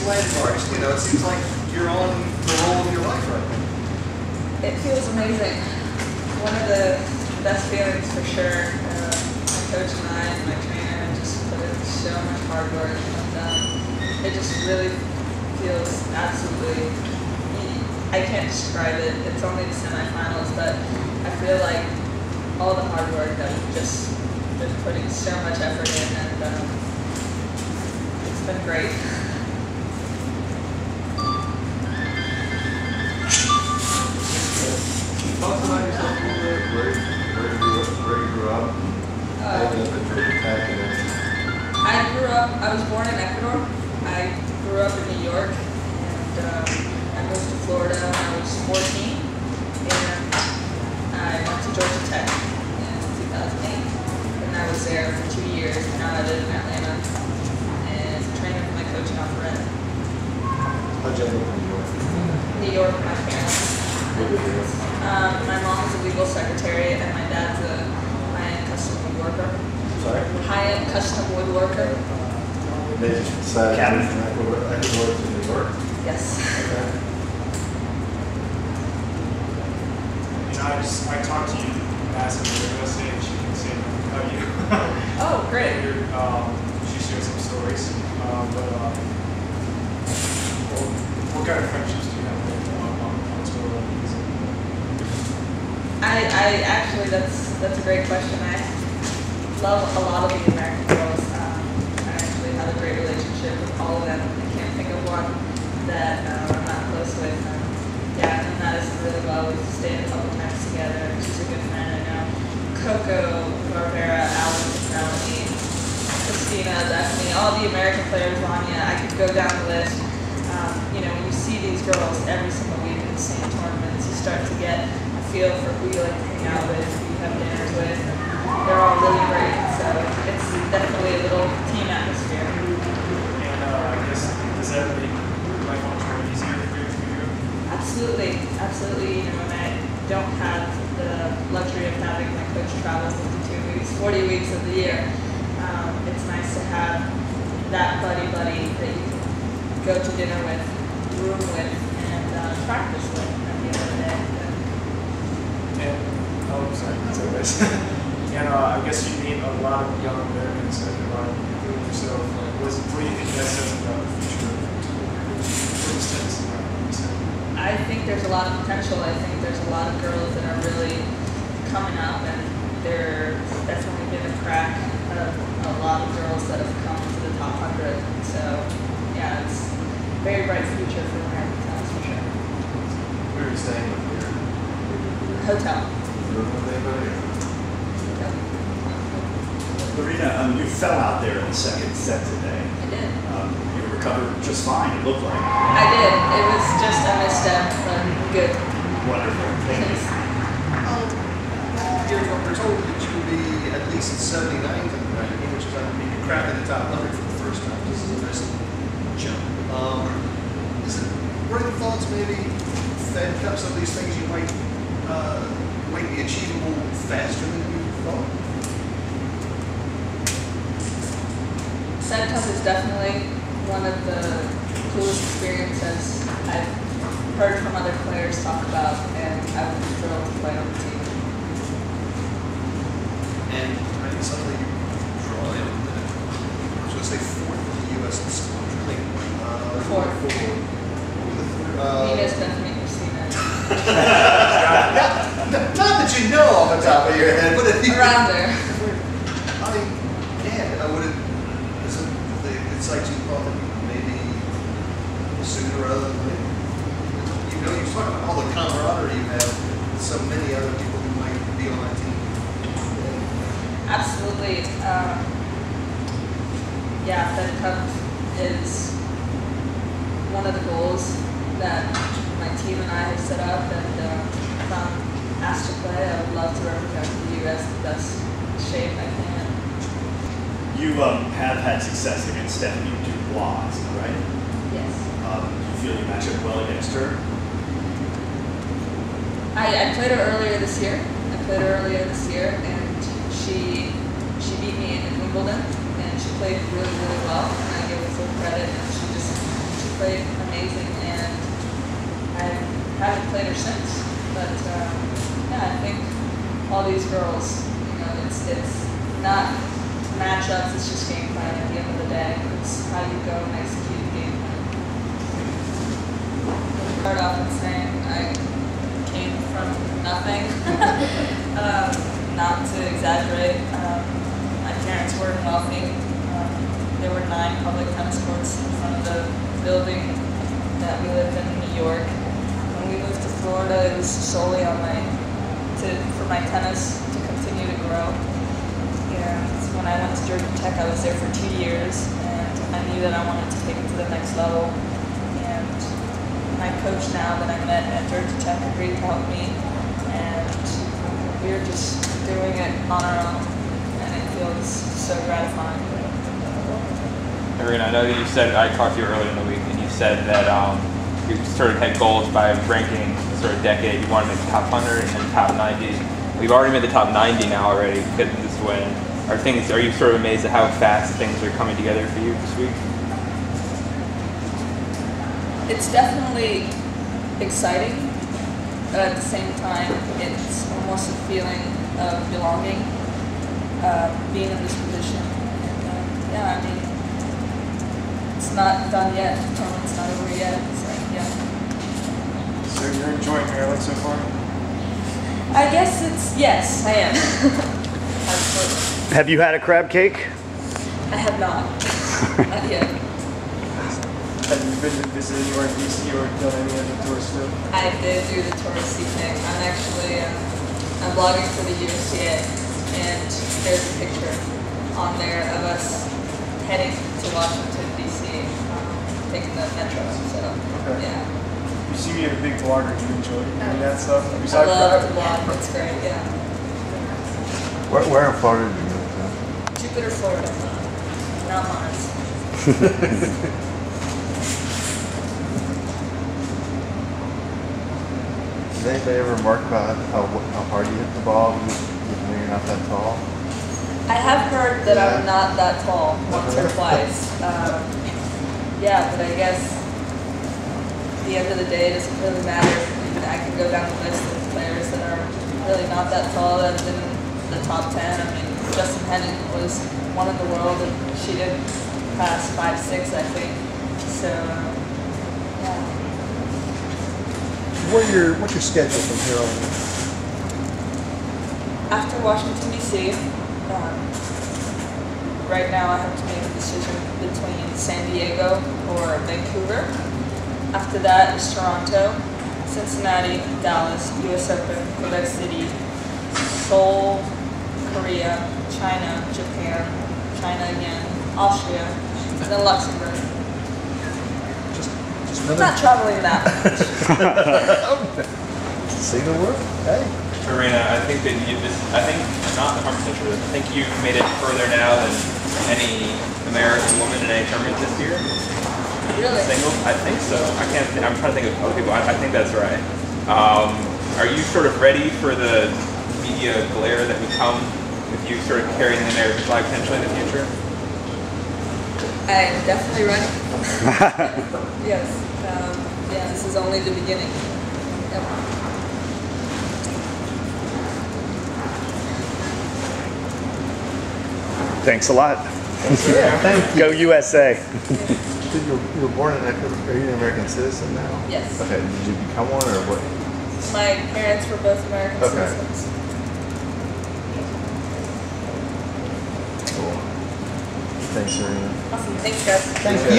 landing marks? You know, it seems like you're on the roll of your life right now. It feels amazing. One of the best feelings for sure. My coach and I and my trainer just put in so much hard work, and it just really feels absolutely, I can't describe it. It's only the semifinals, but I feel like all the hard work that we've just been putting so much effort in, and it's been great. Talk about yourself a little bit, where you grew up, I was born in Ecuador. I grew up in New York, and I moved to Florida when I was 14, and I went to Georgia Tech in 2008, and I was there for 2 years, and now I live in Atlanta, and training for my coach in Alpharetta. how'd you end up in New York? New York, my parents. My mom is a legal secretary, and my dad's a high-end custom woodworker. Sorry? High-end custom woodworker. They just decided to move from Ecuador to New York? Yes. Okay. And I talked to you as a USA, and she can say about you. Oh, great. She shared some stories. What kind of friendships do you have on tour? I actually, that's a great question. I love a lot of the American girls. I actually have a great relationship with all of them. I can't think of one that I'm not close with. Yeah, I know Madison really well. We've stayed a couple times together. She's a good friend. I know Coco, Barbera, Alice, Melanie, Christina, Daphne, all the American players, Vanya. I could go down the list. You know, when you see these girls every single week in the same tournaments, you start to get a feel for who you like to hang out with, who you have dinners with. They're all really great, so it's definitely a little team atmosphere. And I guess, does that make life on tour easier for you? Absolutely, absolutely. You know, when I don't have the luxury of having my coach travel 52 weeks, 40 weeks of the year, it's nice to have that buddy that you can go to dinner with, room with, and practice with at the end of the day. And, oh, sorry, that's okay. And I guess you meet a lot of young Americans and a lot of including yourself. What do you think that says about the future of tour? For instance, I think there's a lot of potential. I think there's a lot of girls that are really coming up, and there's definitely been a crack of a lot of girls that have come to the top 100. So, yeah, it's a very bright future for American tennis for sure. Where are you staying up here? Hotel. You live with anybody? Irina, you fell out there in the second set today. I did. You recovered just fine, it looked like. I did. It was just a misstep, but good. Wonderful. Thank you. We're told that you will be at least 79th in the ranking, which is, I mean, you're cracking the top 100 for the first time. This is a nice jump. Is it running thoughts maybe Fed Cup, some of these things you might be achievable faster than you thought? Fed Cup is definitely one of the coolest experiences I've heard from other players talk about, and I would be thrilled to play on the team. And I think suddenly you draw in the, I was going to say fourth in the U.S. in squad drilling. Fourth. Nina's Bethany Christina. Not that you know off the top of your head, but if you... Around there. I mean, yeah, I would have... Is it the insights you thought that maybe sooner rather than later? You know, you're talking about all the camaraderie you have with so many other people who might be on that team. Absolutely. Yeah, Fed Cup is one of the goals that my team and I have set up, and if I'm asked to play, I would love to represent the U.S. in the best shape I can. You have had success against Stephanie Dubois, is that right? Yes. You feel you match up well against her? I played her earlier this year. And she beat me in Wimbledon, and she played really, really well, and I give her full credit, and she played amazing, and I haven't played her since. But yeah, I think all these girls, you know, it's not matchups, it's just game plan at the end of the day. It's how you go and execute the game plan. Start off with saying I came from nothing. Not to exaggerate, my parents weren't wealthy. There were 9 public tennis courts in front of the building that we lived in New York. When we moved to Florida, it was solely on for my tennis to continue to grow. And when I went to Georgia Tech, I was there for 2 years, and I knew that I wanted to take it to the next level. And my coach now that I met at Georgia Tech agreed to help me, and we were just doing it on our own, and it feels so gratifying. Irina, I know that you said, I talked to you earlier in the week, and you said that you sort of had goals by ranking sort of decade. You wanted to make the top 100 and then top 90. We've already made the top 90 now already because of this win. Are you sort of amazed at how fast things are coming together for you this week? It's definitely exciting, but at the same time, it's almost a feeling of belonging, being in this position. And yeah, I mean, it's not done yet. The tournament's not over yet. It's like, yeah. So you're enjoying Maryland so far? I guess yes, I am. Absolutely. Have you had a crab cake? I have not. Not yet. Have you been to visit anywhere in DC or done any of the tours too? I did do the touristy thing. I'm actually I'm blogging for the USDA, and there's a picture on there of us heading to Washington DC, taking the metro. So Okay. yeah, You see me as a big blogger. Do you enjoy doing that stuff? I Besides love to crab? blog. It's great. Yeah, Where in Florida did you move to? Jupiter, Florida, not Mars. Did anybody ever remark about how hard you hit the ball even though you're not that tall? I have heard that Yeah. I'm not that tall once or twice. Yeah, but I guess at the end of the day, it doesn't really matter. I can go down the list of players that are really not that tall that have been in the top 10. I mean, Justin Henning was one in the world, and she did pass 5'6", I think. So, yeah. What's your schedule from here on? After Washington, D.C., right now I have to make a decision between San Diego or Vancouver. After that is Toronto, Cincinnati, Dallas, US Open, Quebec City, Seoul, Korea, China, Japan, China again, Austria, and then Luxembourg. Just I'm not traveling that much. See the world. Hey. Irina, I think that I think, not 100% sure, I think you've made it further now than any American woman in any tournament this year. Really? Singles? I think so. I'm trying to think of other people. I think that's right. Are you sort of ready for the media glare that would come with you sort of carrying the American flag potentially in the future? I'm definitely ready. Yes. Yeah, this is only the beginning. Yep. Thanks a lot. Yeah, thank you. Go USA. So you were born are you an American citizen now? Yes. Okay, did you become one or what? My parents were both American Okay. citizens. Cool. Thanks, Irina. Awesome. Thanks, guys. Thank you.